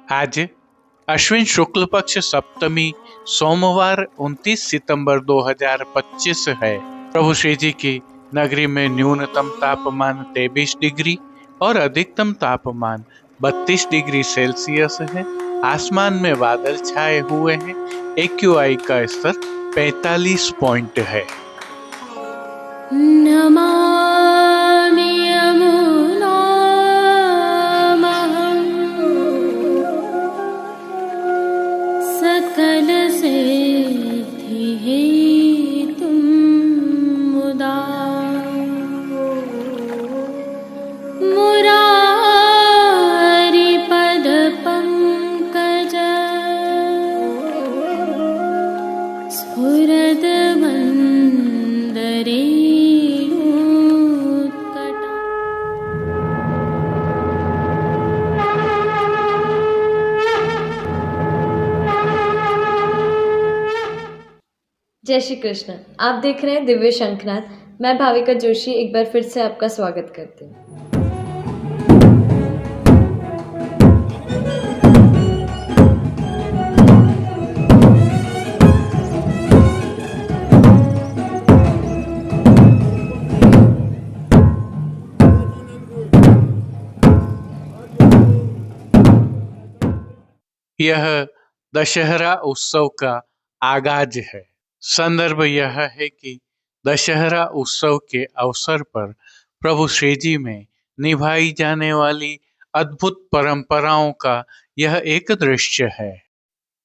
आज अश्विन शुक्ल पक्ष सप्तमी सोमवार 29 सितंबर 2025 है। प्रभु श्री जी की नगरी में न्यूनतम तापमान 23 डिग्री और अधिकतम तापमान 32 डिग्री सेल्सियस है। आसमान में बादल छाए हुए हैं। AQI का स्तर 45 पॉइंट है। नमामि यमुनामहं सकलसिद्धिहेतुं मुदा मुरारिपदपङ्कज स्फुरद्वन्दरे जय श्री कृष्ण। आप देख रहे हैं दिव्य शंखनाद। मैं भाविका जोशी एक बार फिर से आपका स्वागत करती हूँ। यह दशहरा उत्सव का आगाज है। संदर्भ यह है कि दशहरा उत्सव के अवसर पर प्रभु श्री जी में निभाई जाने वाली अद्भुत परंपराओं का यह एक दृश्य है।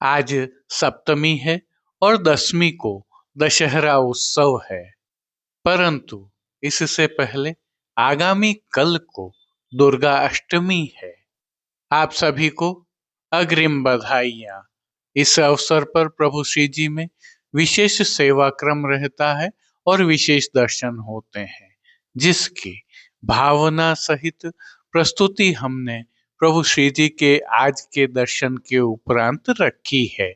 आज सप्तमी है और दशमी को दशहरा उत्सव है, परंतु इससे पहले आगामी कल को दुर्गा अष्टमी है। आप सभी को अग्रिम बधाइयाँ। इस अवसर पर प्रभु श्री जी में विशेष सेवा क्रम रहता है और विशेष दर्शन होते हैं, जिसकी भावना सहित प्रस्तुति हमने प्रभु श्री जी के आज के दर्शन के उपरांत रखी है,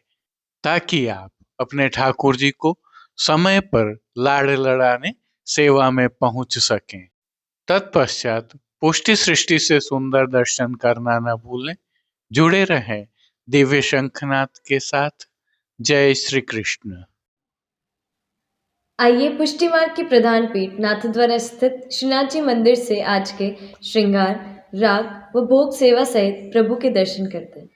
ताकि आप अपने ठाकुर जी को समय पर लाड़ लड़ाने सेवा में पहुंच सकें। तत्पश्चात पुष्टि सृष्टि से सुंदर दर्शन करना न भूलें। जुड़े रहें दिव्य शंखनाद के साथ। जय श्री कृष्ण। आइए पुष्टि मार्ग की प्रधान पीठ नाथद्वारा स्थित श्रीनाथ जी मंदिर से आज के श्रृंगार, राग व भोग सेवा सहित प्रभु के दर्शन करते हैं।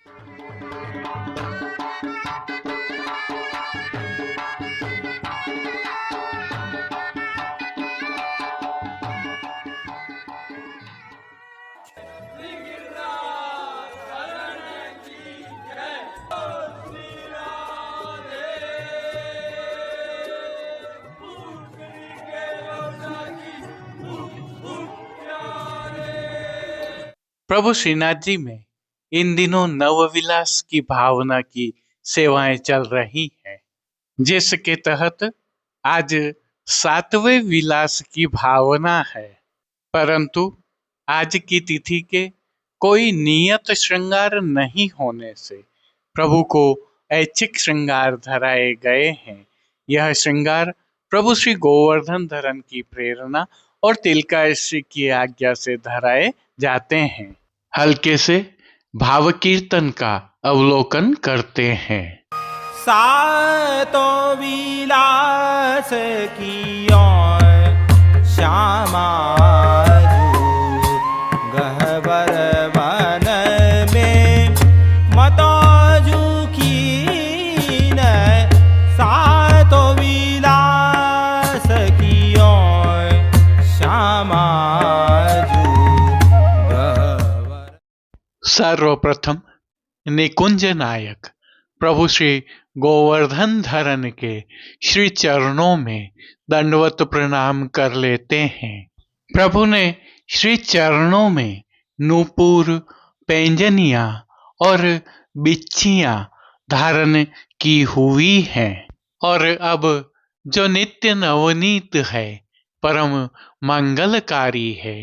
प्रभु श्रीनाथ जी में इन दिनों नवविलास की भावना की सेवाएं चल रही हैं, जिसके तहत आज 7वें विलास की भावना है। परंतु आज की तिथि के कोई नियत श्रृंगार नहीं होने से प्रभु को ऐच्छिक श्रृंगार धराए गए हैं। यह श्रृंगार प्रभु श्री गोवर्धन धरन की प्रेरणा और तिलकाश्री की आज्ञा से धराए जाते हैं। हल्के से भाव कीर्तन का अवलोकन करते हैं। सातों विलास कियो श्यामा गहवर वन में मतोजू कीन। सातों विलास कियो श्यामा। सर्वप्रथम निकुंज नायक प्रभु श्री गोवर्धन धरन के श्री चरणों में दंडवत प्रणाम कर लेते हैं। प्रभु ने श्री चरणों में नूपुर, पैंजनिया और बिच्छियां धारण की हुई हैं और अब जो नित्य नवनीत है, परम मंगलकारी है,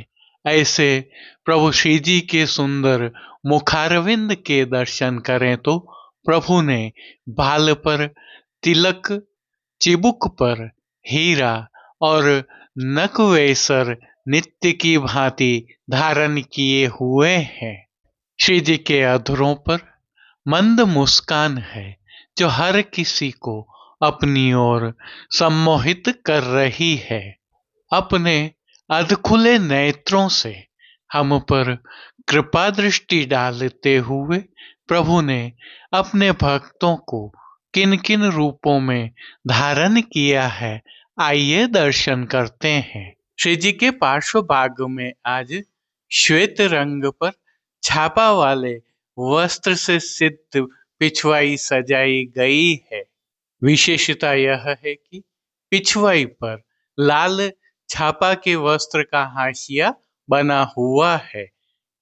ऐसे प्रभु श्री जी के सुंदर मुखारविंद के दर्शन करें तो प्रभु ने बाल पर तिलक, चिबुक पर हीरा और नकवेसर नित्य की भांति धारण किए हुए हैं। श्री जी के अधरों पर मंद मुस्कान है जो हर किसी को अपनी ओर सम्मोहित कर रही है। अपने अधखुले नेत्रों से हम पर कृपा दृष्टि डालते हुए प्रभु ने अपने भक्तों को किन किन रूपों में धारण किया है, आइए दर्शन करते हैं। श्री जी के पार्श्व भाग में आज श्वेत रंग पर छापा वाले वस्त्र से सिद्ध पिछवाई सजाई गई है। विशेषता यह है कि पिछवाई पर लाल छापा के वस्त्र का हाशिया बना हुआ है।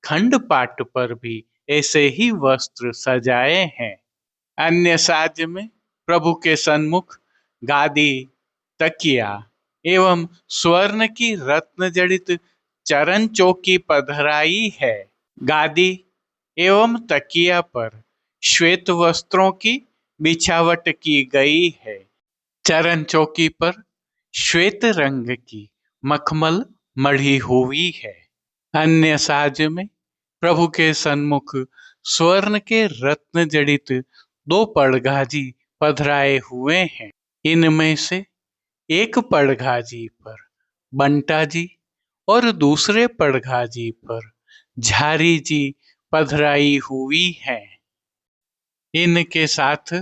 खंड पाट पर भी ऐसे ही वस्त्र सजाए हैं। अन्य साज में प्रभु के सन्मुख गादी, तकिया एवं स्वर्ण की रत्न जड़ित चरण चौकी पधराई है। गादी एवं तकिया पर श्वेत वस्त्रों की बिछावट की गई है। चरण चौकी पर श्वेत रंग की मखमल मढ़ी हुई है। अन्य साज में प्रभु के सन्मुख स्वर्ण के रत्न जड़ित 2 पड़घाजी पधराए हुए हैं। इनमें से एक पड़घाजी पर बंटा जी और दूसरे पड़घाजी पर झारी जी पधराई हुई है। इनके साथ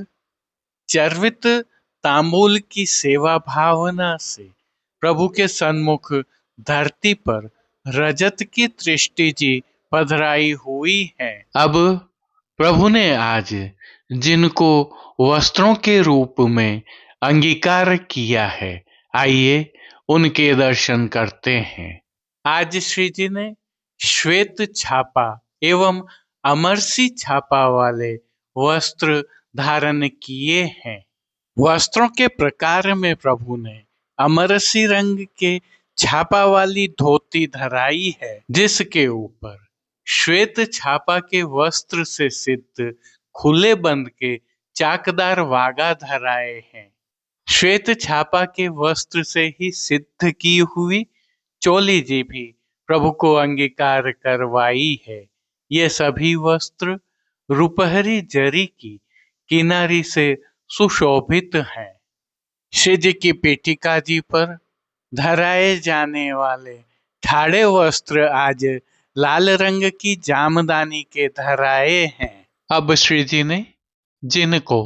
चर्वित तांबूल की सेवा भावना से प्रभु के सन्मुख धरती पर रजत की दृष्टि जी पधराई हुई है। अब प्रभु ने आज जिनको वस्त्रों के रूप में अंगीकार किया है, आइए उनके दर्शन करते हैं। आज श्री जी ने श्वेत छापा एवं अमरसी छापा वाले वस्त्र धारण किए हैं। वस्त्रों के प्रकार में प्रभु ने अमरसी रंग के छापा वाली धोती धराई है, जिसके ऊपर श्वेत छापा के वस्त्र से सिद्ध खुले बंद के चाकदार वागा धराए हैं। श्वेत छापा के वस्त्र से ही सिद्ध की हुई चोली जी भी प्रभु को अंगीकार करवाई है। ये सभी वस्त्र रुपहरी जरी की किनारी से सुशोभित हैं। श्री जी की पीठिका जी पर धराए जाने वाले ठाड़े वस्त्र आज लाल रंग की जामदानी के धराए हैं। अब श्री जी ने जिनको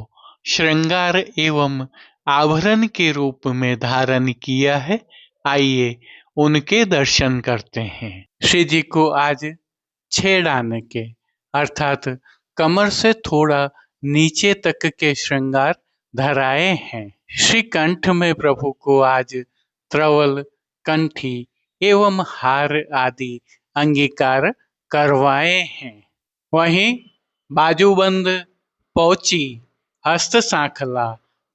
श्रृंगार एवं आभरण के रूप में धारण किया है, आइए उनके दर्शन करते हैं। श्री जी को आज 6 डान के अर्थात कमर से थोड़ा नीचे तक के श्रृंगार धराए हैं। श्री कंठ में प्रभु को आज त्रवल, कंठी एवं हार आदि अंगीकार करवाए हैं। वहीं बाजूबंद, पौची, हस्त सांखला,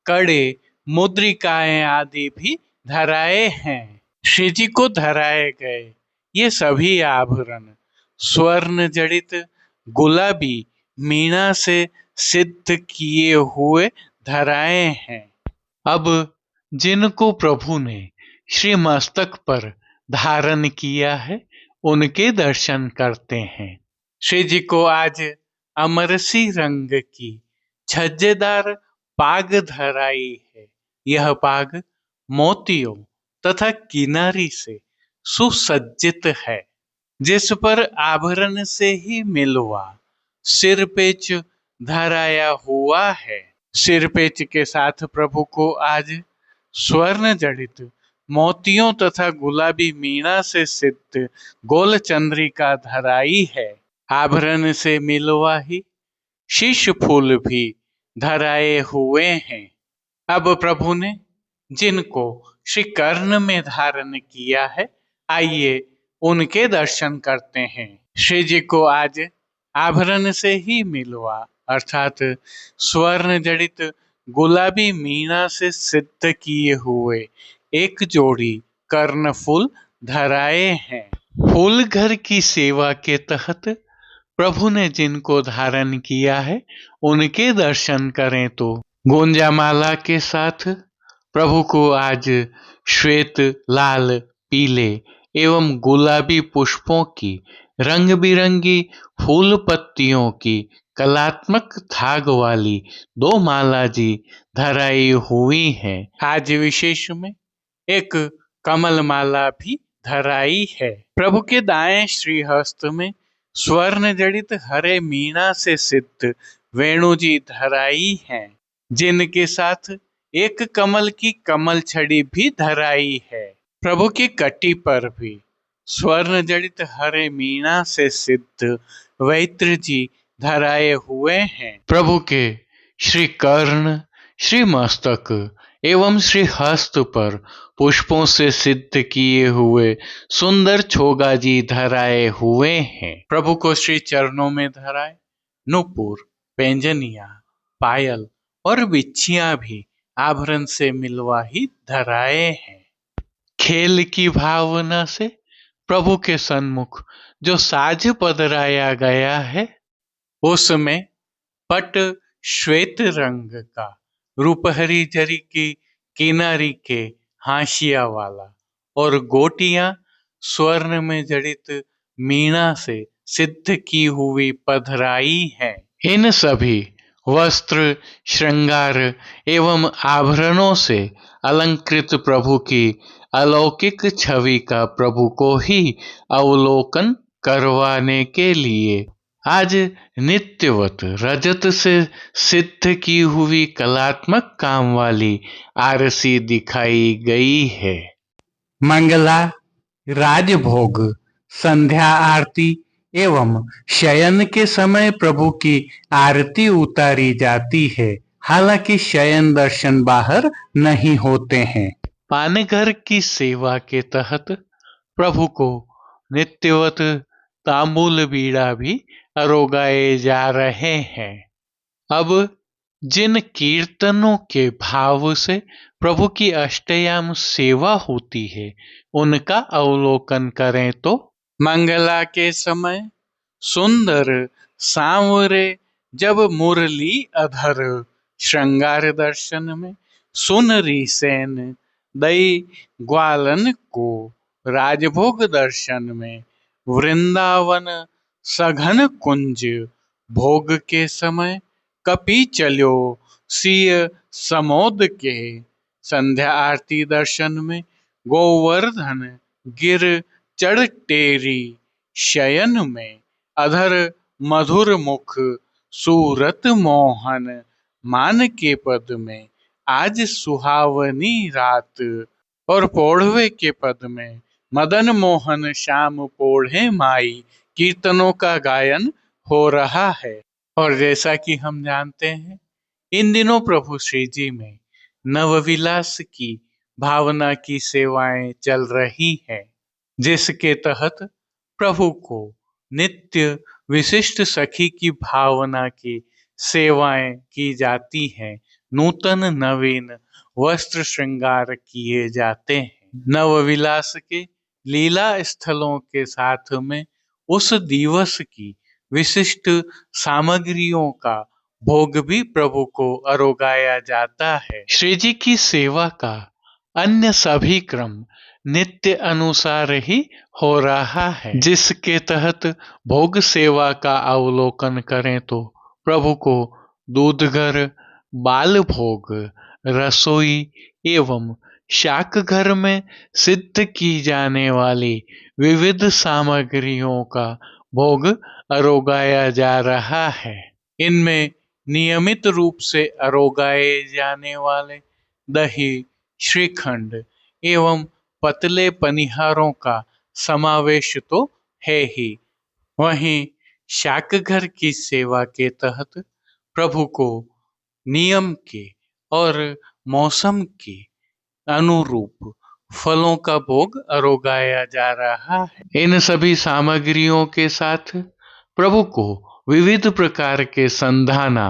कड़े, मुद्रिकाएं आदि भी धराए हैं। श्री जी को धराए गए ये सभी आभरण स्वर्ण जड़ित गुलाबी मीणा से सिद्ध किए हुए धराए हैं। अब जिनको प्रभु ने श्री मस्तक पर धारण किया है, उनके दर्शन करते हैं। श्री जी को आज अमरसी रंग की छज्जेदार पाग धराई है। यह पाग मोतियों तथा किनारी से सुसज्जित है, जिस पर आभरण से ही मिलवा सिरपेच धराया हुआ है। सिरपेच के साथ प्रभु को आज स्वर्ण जड़ित मोतियों तथा गुलाबी मीणा से सिद्ध गोल चंद्रिका धराई है। आभरण से मिलवा ही शीश फूल भी धराए हुए हैं। अब प्रभु ने जिनको श्री कर्ण में धारण किया है, आइए उनके दर्शन करते हैं। श्री जी को आज आभरण से ही मिलवा अर्थात स्वर्ण जड़ित गुलाबी मीणा से सिद्ध किए हुए एक जोड़ी कर्णफूल धराए हैं। फूल घर की सेवा के तहत प्रभु ने जिनको धारण किया है, उनके दर्शन करें तो गुंजामाला के साथ प्रभु को आज श्वेत, लाल, पीले एवं गुलाबी पुष्पों की रंग बिरंगी फूल पत्तियों की कलात्मक धाग वाली 2 माला जी धराई हुई हैं। आज विशेष में एक कमल माला भी धराई है। प्रभु के दाएं श्रीहस्त में स्वर्ण जड़ित हरे मीणा से सिद्ध वेणु जी धराई हैं, जिनके साथ एक कमल की कमल छड़ी भी धराई है। प्रभु की कटी पर भी स्वर्ण जड़ित हरे मीणा से सिद्ध वैत्र जी धराए हुए हैं। प्रभु के श्री कर्ण, श्री मस्तक एवं श्री हस्त पर पुष्पों से सिद्ध किए हुए सुंदर छोगा जी धराए हुए हैं। प्रभु को श्री चरणों में धराए नुपुर, पैंजनिया, पायल और बिच्छियां भी आभरण से मिलवा ही धराए हैं। खेल की भावना से प्रभु के सन्मुख जो साज पधराया गया है, उसमें पट श्वेत रंग का रूपहरी जरी की किनारी के हाशिया वाला और गोटियां स्वर्ण में जड़ित मीणा से सिद्ध की हुई पधराई है। इन सभी वस्त्र, श्रृंगार एवं आभरणों से अलंकृत प्रभु की अलौकिक छवि का प्रभु को ही अवलोकन करवाने के लिए आज नित्यवत रजत से सिद्ध की हुई कलात्मक काम वाली आरसी दिखाई गई है। मंगला, राजभोग, संध्या आरती एवं शयन के समय प्रभु की आरती उतारी जाती है। हालांकि शयन दर्शन बाहर नहीं होते हैं। पानघर की सेवा के तहत प्रभु को नित्यवत तांबूल बीड़ा भी अरोगाए जा रहे हैं। अब जिन कीर्तनों के भाव से प्रभु की अष्टयाम सेवा होती है, उनका अवलोकन करें तो मंगला के समय सुंदर सांवरे जब मुरली अधर श्रृंगार दर्शन में सुनरी सेन दई ग्वालन को, राजभोग दर्शन में वृंदावन सघन कुंज भोग के समय कपि चलो सिय समोद के, संध्या आरती दर्शन में गोवर्धन गिर चढ़ टेरी, शयन में अधर मधुर मुख सूरत मोहन, मान के पद में आज सुहावनी रात, और पोढ़वे के पद में मदन मोहन श्याम पोढ़े माई कीर्तनों का गायन हो रहा है। और जैसा कि हम जानते हैं, इन दिनों प्रभु श्री जी में नवविलास की भावना की सेवाएं चल रही हैं, जिसके तहत प्रभु को नित्य विशिष्ट सखी की भावना की सेवाएं की जाती हैं। नूतन नवीन वस्त्र श्रृंगार किए जाते हैं। नवविलास के लीला स्थलों के साथ में उस दिवस की विशिष्ट सामग्रियों का भोग भी प्रभु को अरोगाया जाता है। श्री जी की सेवा का अन्य सभी क्रम नित्य अनुसार ही हो रहा है, जिसके तहत भोग सेवा का अवलोकन करें तो प्रभु को दूधघर, बाल भोग, रसोई एवं शाक घर में सिद्ध की जाने वाली विविध सामग्रियों का भोग अरोगाया जा रहा है। इनमें नियमित रूप से अरोगाए जाने वाले दही, श्रीखंड एवं पतले पनिहारों का समावेश तो है ही, वहीं शाकघर की सेवा के तहत प्रभु को नियम के और मौसम के अनुरूप फलों का भोग अरोगाया जा रहा है। इन सभी सामग्रियों के साथ प्रभु को विविध प्रकार के संधाना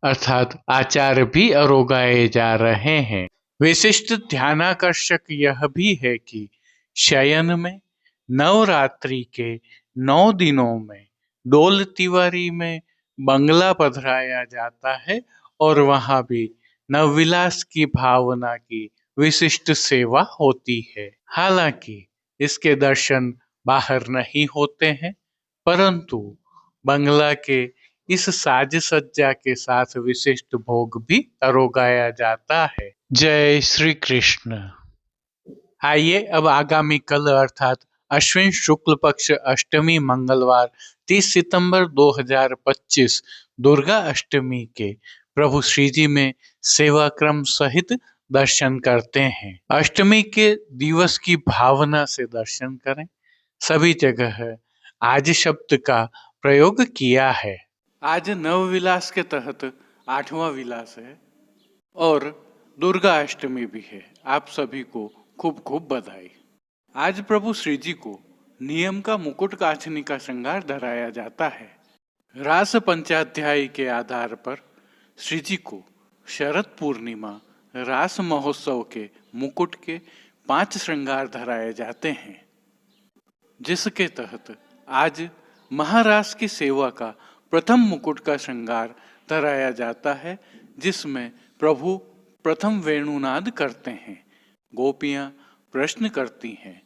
अर्थात आचार भी अरोगाए जा रहे हैं। विशिष्ट ध्यानाकर्षक यह भी है कि शयन में नवरात्रि के 9 दिनों में डोल तिवारी में बंगला पधराया जाता है और वहां भी नवविलास की भावना की विशिष्ट सेवा होती है। हालांकि इसके दर्शन बाहर नहीं होते हैं, परंतु बंगला के इस साज सज्जा के साथ विशिष्ट भोग भी अरोगाया जाता है। जय श्री कृष्ण। आइए अब आगामी कल अर्थात अश्विन शुक्ल पक्ष अष्टमी मंगलवार 30 सितंबर 2025 दुर्गा अष्टमी के प्रभु श्री जी में सेवा क्रम सहित दर्शन करते हैं। अष्टमी के दिवस की भावना से दर्शन करें। सभी जगह आज शब्द का प्रयोग किया है। आज नव विलास के तहत 8वां विलास है और दुर्गा अष्टमी भी है। आप सभी को खूब खूब बधाई। आज प्रभु श्री जी को नियम का मुकुट काछनी का श्रृंगार धराया जाता है। रास पंचाध्याय के आधार पर श्री जी को शरद पूर्णिमा रास महोत्सव के मुकुट के 5 श्रृंगार धराए जाते हैं, जिसके तहत आज महारास की सेवा का प्रथम मुकुट का श्रृंगार धराया जाता है, जिसमें प्रभु प्रथम वेणुनाद करते हैं, गोपियां प्रश्न करती हैं,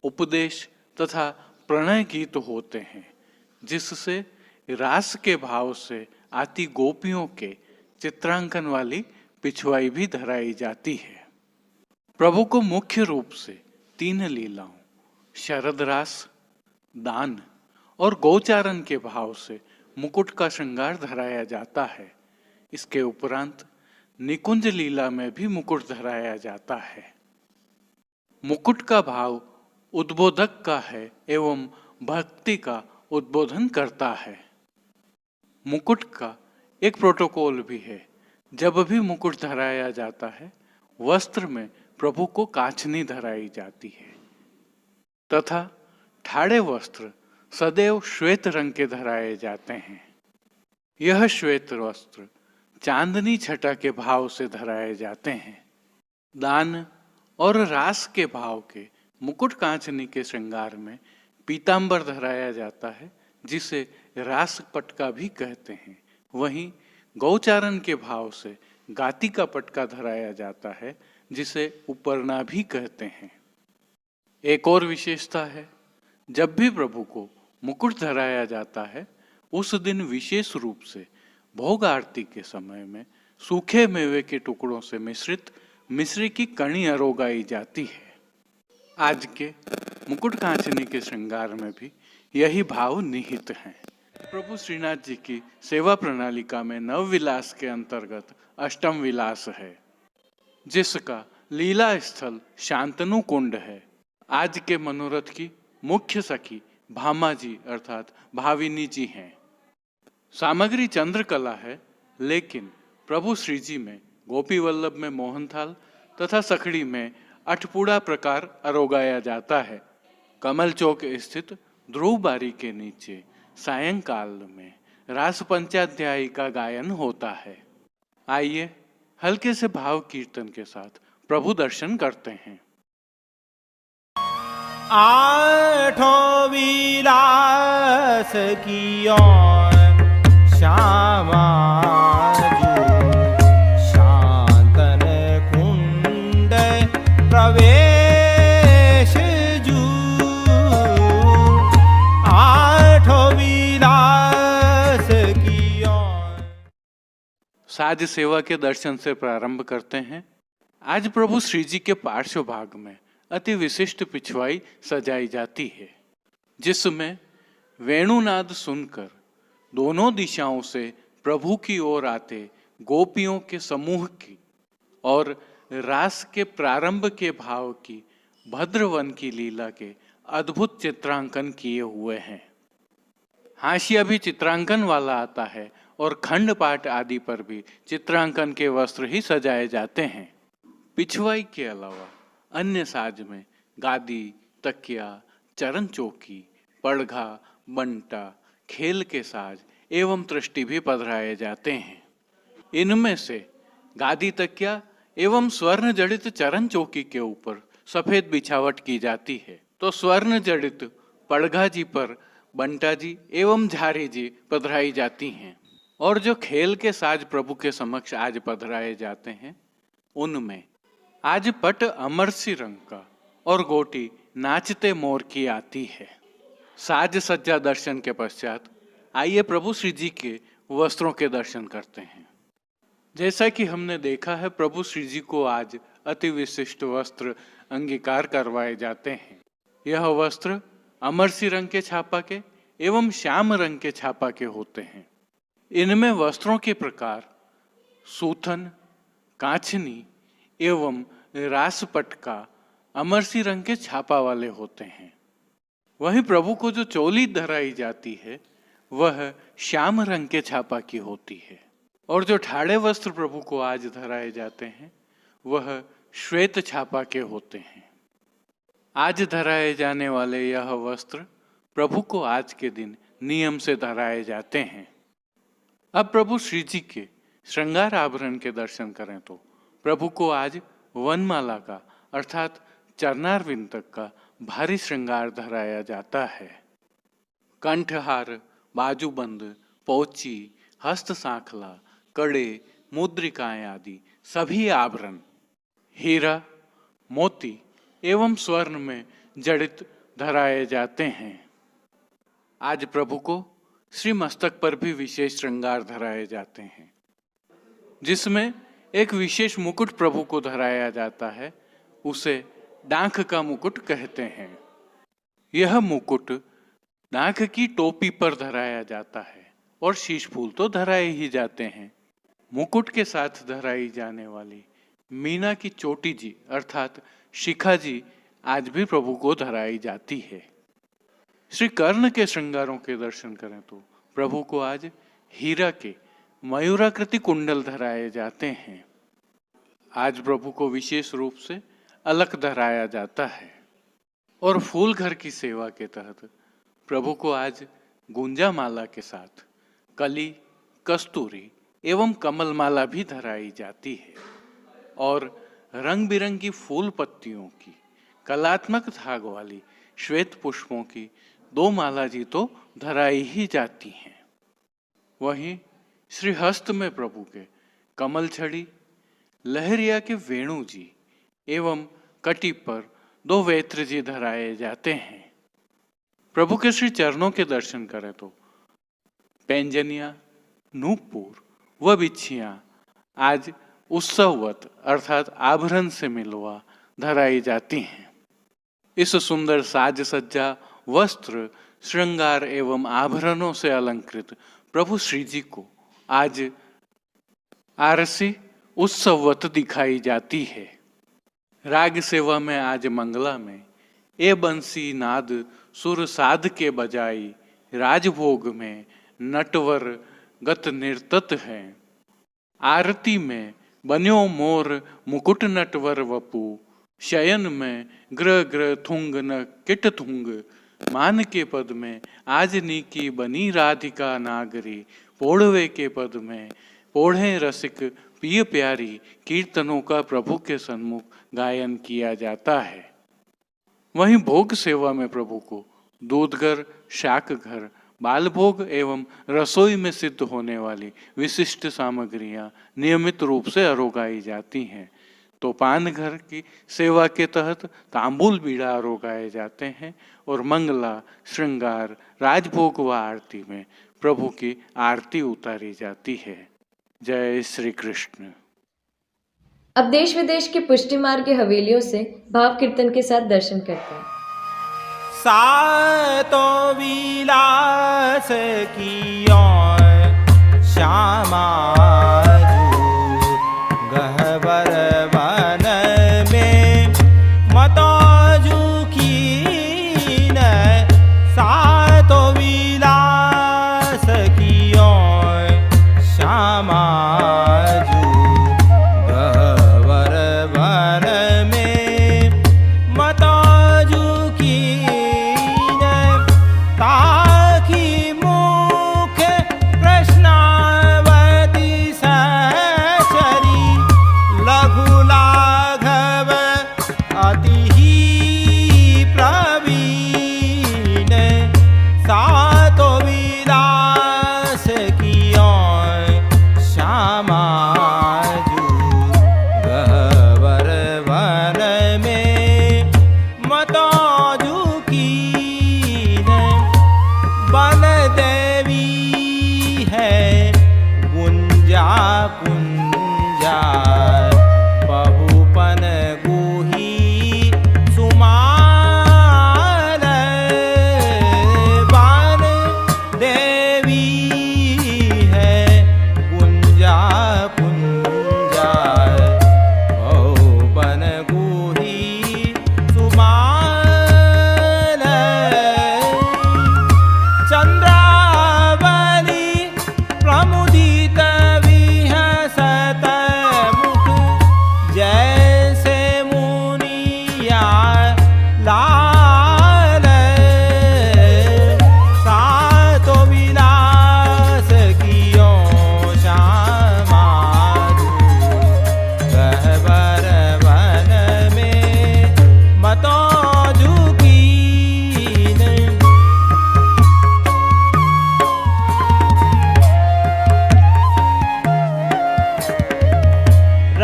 उपदेश तथा प्रणय गीत होते हैं, जिससे रास के भाव से आती गोपियों के चित्रांकन वाली पिछवाई भी धराई जाती है। प्रभु को मुख्य रूप से 3 लीलाओं शरद रास, दान और गौचारण के भाव से मुकुट का श्रृंगार धराया जाता है। इसके उपरांत निकुंज लीला में भी मुकुट धराया जाता है। मुकुट का भाव उद्बोधक का है एवं भक्ति का उद्बोधन करता है। मुकुट का एक प्रोटोकॉल भी है। जब भी मुकुट धराया जाता है, वस्त्र में प्रभु को काछनी धराई जाती है तथा ठाड़े वस्त्र सदैव श्वेत रंग के धराए जाते हैं। यह श्वेत वस्त्र चांदनी छटा के भाव से धराए जाते हैं। दान और रास के भाव के मुकुट कांचनी के श्रृंगार में पीतांबर धराया जाता है, जिसे रास पटका भी कहते हैं। वहीं गौचारण के भाव से गाती का पटका धराया जाता है, जिसे उपरना भी कहते हैं। एक और विशेषता है, जब भी प्रभु को मुकुट धराया जाता है, उस दिन विशेष रूप से भोग आरती के समय में सूखे मेवे के टुकड़ों से मिश्रित मिश्री की कणी अरोगाई जाती है। आज के मुकुट कांचनी के श्रृंगार में भी यही भाव निहित है। प्रभु श्रीनाथ जी की सेवा प्रणालिका में नव विलास के अंतर्गत अष्टम विलास है, जिसका लीला स्थल शांतनु कुंड है। आज के मनोरथ की मुख्य सखी भामा जी अर्थात भाविनी जी हैं। सामग्री चंद्रकला है, लेकिन प्रभु श्री जी में गोपी वल्लभ में मोहनथाल तथा सखड़ी में अठपुड़ा प्रकार अरोगाया जाता है। कमल चौक स्थित ध्रुव बारी के नीचे सायंकाल में रास पंचाध्यायी का गायन होता है। आइए हल्के से भाव कीर्तन के साथ प्रभु दर्शन करते हैं। आठों विलास कियो श्यामा शांतन कुंड प्रवेश जू। आठों विलास कियो। साज सेवा के दर्शन से प्रारंभ करते हैं। आज प्रभु श्री जी के पार्श्व भाग में अति विशिष्ट पिछवाई सजाई जाती है, जिसमें वेणुनाद सुनकर दोनों दिशाओं से प्रभु की ओर आते गोपियों के समूह की और रास के प्रारंभ के भाव की भद्रवन की लीला के अद्भुत चित्रांकन किए हुए हैं। हाशिया भी चित्रांकन वाला आता है और खंड पाठ आदि पर भी चित्रांकन के वस्त्र ही सजाए जाते हैं। पिछवाई के अलावा अन्य साज में गादी, तकिया, चरण चौकी, पड़घा, बंटा, खेल के साज एवं तृष्टि भी पधराए जाते हैं। इनमें से गादी, तकिया एवं स्वर्ण जड़ित चरण चौकी के ऊपर सफेद बिछावट की जाती है, तो स्वर्ण जड़ित पड़घा जी पर बंटा जी एवं झारी जी पधराई जाती हैं। और जो खेल के साज प्रभु के समक्ष आज पधराए जाते हैं, उनमें आज पट अमरसी रंग का और गोटी नाचते मोर की आती है। साज सज्जा दर्शन के पश्चात आइए प्रभु श्री जी के वस्त्रों के दर्शन करते हैं। जैसा कि हमने देखा है, प्रभु श्री जी को आज अति विशिष्ट वस्त्र अंगीकार करवाए जाते हैं। यह वस्त्र अमरसी रंग के छापा के एवं श्याम रंग के छापा के होते हैं। इनमें वस्त्रों के प्रकार सूथन, काछनी एवं रासपटका अमरसी रंग के छापा वाले होते हैं। वहीं प्रभु को जो चोली धराई जाती है वह श्याम रंग के छापा की होती है, और जो ठाड़े वस्त्र प्रभु को आज धराए जाते हैं वह श्वेत छापा के होते हैं। आज धराए जाने वाले यह वस्त्र प्रभु को आज के दिन नियम से धराए जाते हैं। अब प्रभु श्री जी के श्रृंगार आभरण के दर्शन करें तो प्रभु को आज वनमाला का अर्थात चरणारविंद तक का भारी श्रृंगार धराया जाता है। कंठहार, बाजूबंद, पोची, हस्त सांखला, कड़े, मुद्रिकाएं आदि सभी आभरण हीरा, मोती एवं स्वर्ण में जड़ित धराए जाते हैं। आज प्रभु को श्री मस्तक पर भी विशेष श्रृंगार धराए जाते हैं, जिसमें एक विशेष मुकुट प्रभु को धराया जाता है। उसे डांख का मुकुट कहते हैं। यह मुकुट डांख की टोपी पर धराया जाता है और शीश फूल तो धराए ही जाते हैं। मुकुट के साथ धराई जाने वाली मीना की चोटी जी अर्थात शिखा जी आज भी प्रभु को धराई जाती है। श्री कर्ण के श्रृंगारों के दर्शन करें तो प्रभु को आज हीरा के मयूराकृति कुंडल धराए जाते हैं। आज प्रभु को विशेष रूप से अलख धराया जाता है। और फूल घर की सेवा के तहत प्रभु को आज गुंजा माला के साथ कली, कस्तूरी एवं कमल माला भी धराई जाती है। और रंग बिरंगी फूल पत्तियों की कलात्मक धाग वाली श्वेत पुष्पों की 2 माला जी तो धराई ही जाती हैं। वहीं श्री हस्त में प्रभु के कमल छड़ी, लहरिया के वेणु जी एवं कटी पर 2 वेत्र जी धराए जाते हैं। प्रभु के श्री चरणों के दर्शन करें तो पैंजनिया, नूपुर व बिच्छियां आज उत्सववत अर्थात आभरण से मिलवा धराई जाती हैं। इस सुंदर साज सज्जा, वस्त्र, श्रृंगार एवं आभरणों से अलंकृत प्रभु श्री जी को आज आरसी उत्सववत दिखाई जाती है। राग सेवा में आज मंगला में ए बंसी नाद सुर साध के बजाई, राजभोग में नटवर गत निर्तत है। आरती में बन्यो मोर मुकुट नटवर वपु, शयन में ग्रह ग्रह थुंग न किट थुंग। मान के पद में आज नीकी बनी राधिका नागरी, पोढ़वे के पद में पोढ़े रसिक पिय प्यारी। कीर्तनों का प्रभु के सन्मुख गायन किया जाता है। वहीं भोग सेवा में प्रभु को दूधघर, शाक घर, बालभोग एवं रसोई में सिद्ध होने वाली विशिष्ट सामग्रियां नियमित रूप से अरोगाई जाती हैं। तो पान घर की सेवा के तहत तांबूल बीड़ा अरोगाए जाते हैं और मंगला, श्रृंगार, राजभोग व आरती में प्रभु की आरती उतारी जाती है। जय श्री कृष्ण। अब देश विदेश के पुष्टि मार्ग की हवेलियों से भाव कीर्तन के साथ दर्शन करते हैं। सातो विलास कियो श्यामा गहवर वन में मताजू कीन। सातो विलास कियो श्यामा गहवर वन में मताजू की ताकि मुख कृष्णावती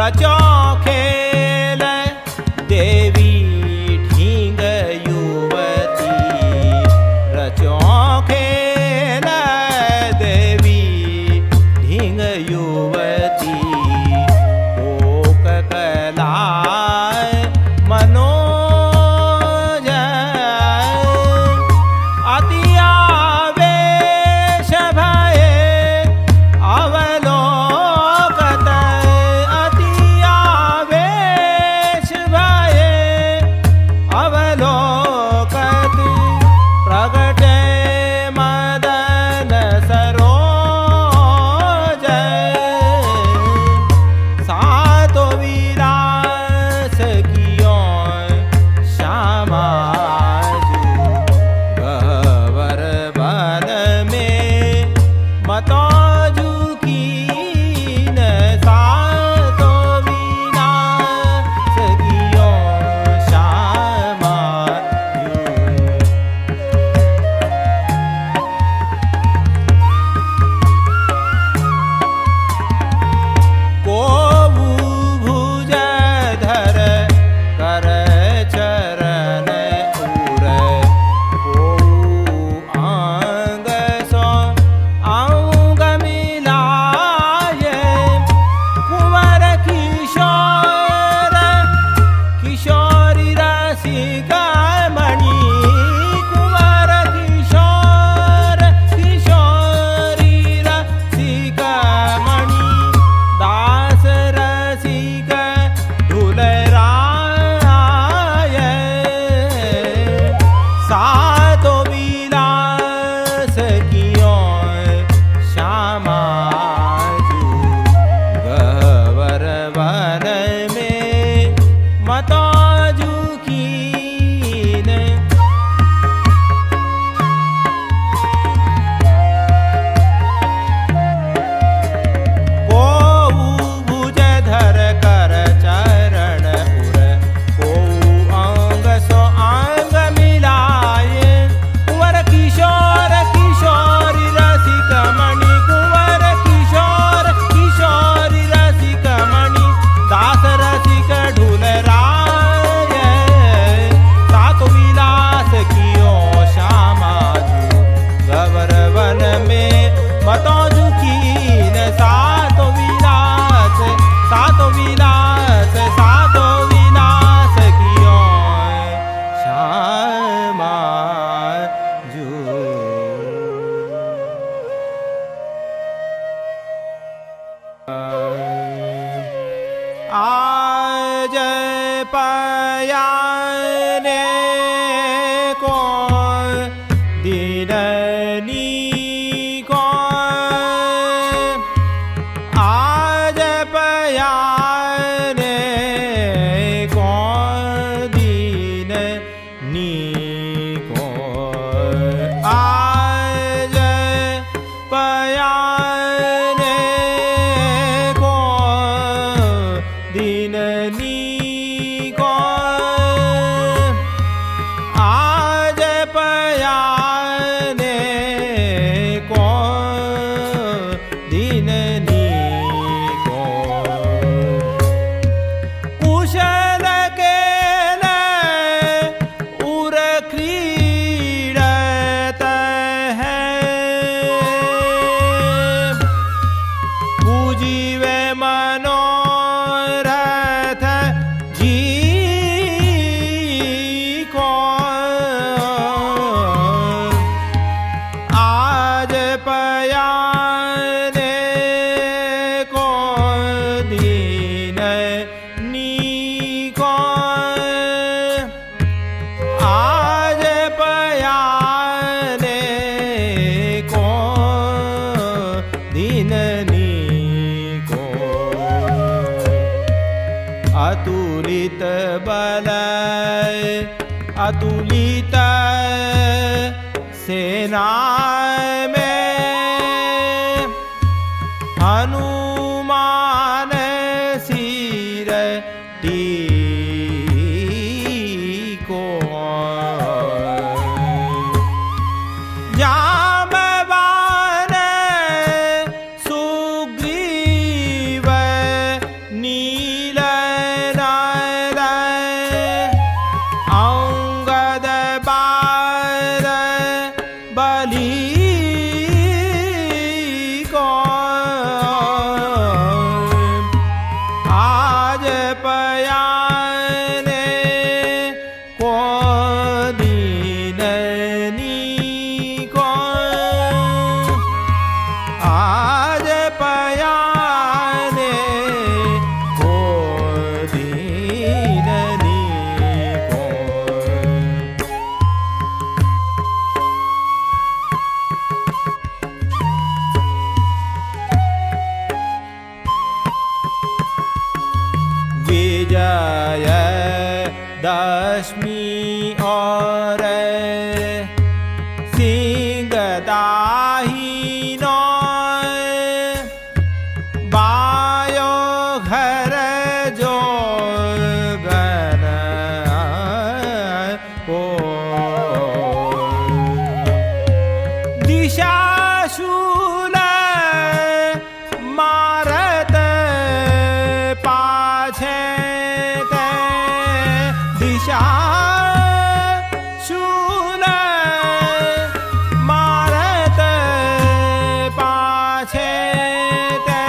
रचो खेल देवी ढींग युवती रचो खेल देवी ढींग युवती कोक कला मनोज अति आवेश भये अवलोकत अति आवेश भये अवलोकत प्रगटे मदन सरोज सातो विलास कियो श्यामाजू गहवर बन में मताजू कीन सातो विलास कियो श्यामाजू कोवु भुजधर कर चरण उर कोवु आंग सो आंग मिलाये कुंवर किशोर किशोरी रसिका मणि कुंवर किशोर किशोरी रसिका मणि दास रसिक ढुलराय सातो विलास कियो श्यामाजू गहवर वन में मताजू कीन कोवु भुजधर कर चरण उर कोवु अंग सो आंग मिलाये कुंवर किशोर किशोरी रसिक मणि कुंवर किशोर किशोरी रसिक मणि दास रसिक ढुलराय सातो विलास कियो श्यामाजू गवर वन में मताजू कीन सातो विलास कियो श्यामाजू आज पयाने को दिननी को आज पयाने को दिननी को आज पयाने को दिननी को आज पयाने को दिननी को कुशल केल उर क्रीडत है पूजीवे मनोरथ जी को आज पयाने को दिननी को आज पयाने को दिननी को अतुलित बल अतुलित सेना में हनुमान सिर टीको जामवान सुग्रीव नी जय दशमी और सिंगदाहिनो बायो घर जो गन को दिशाशूल मारत पाछे ते दिशाशूल मारत पाछे ते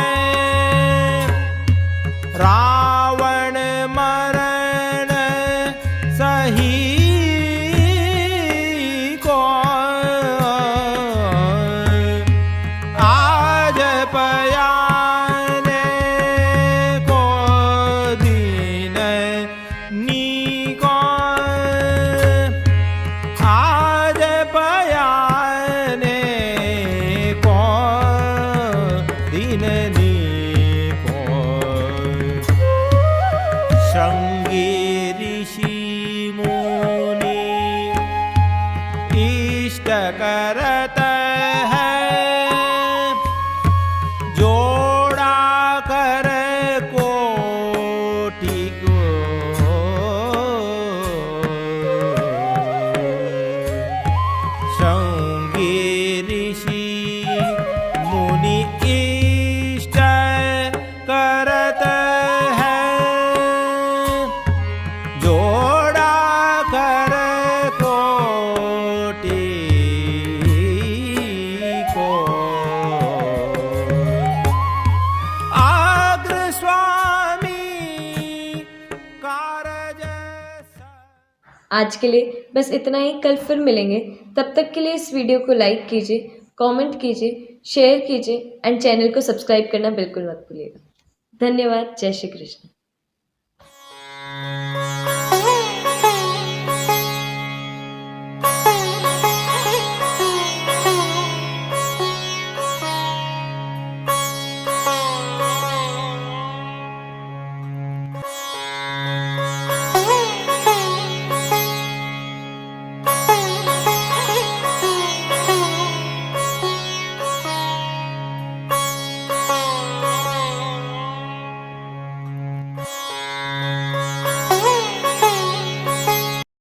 रावण मरण सही को आज पयाने को दीन नीको आज पयाने को दीन नीको शृंगी ऋषि मुनि इष्ट करत है जोड़ा कर कोटि को शृंगी ऋषि मुनि इष्ट करत है जोड़ा कर कोटि को अग्र स्वामी कारज आज के लिए बस इतना ही। कल फिर मिलेंगे। तब तक के लिए इस वीडियो को लाइक कीजिए, कमेंट कीजिए, शेयर कीजिए एंड चैनल को सब्सक्राइब करना बिल्कुल मत भूलिएगा। धन्यवाद। जय श्री कृष्ण।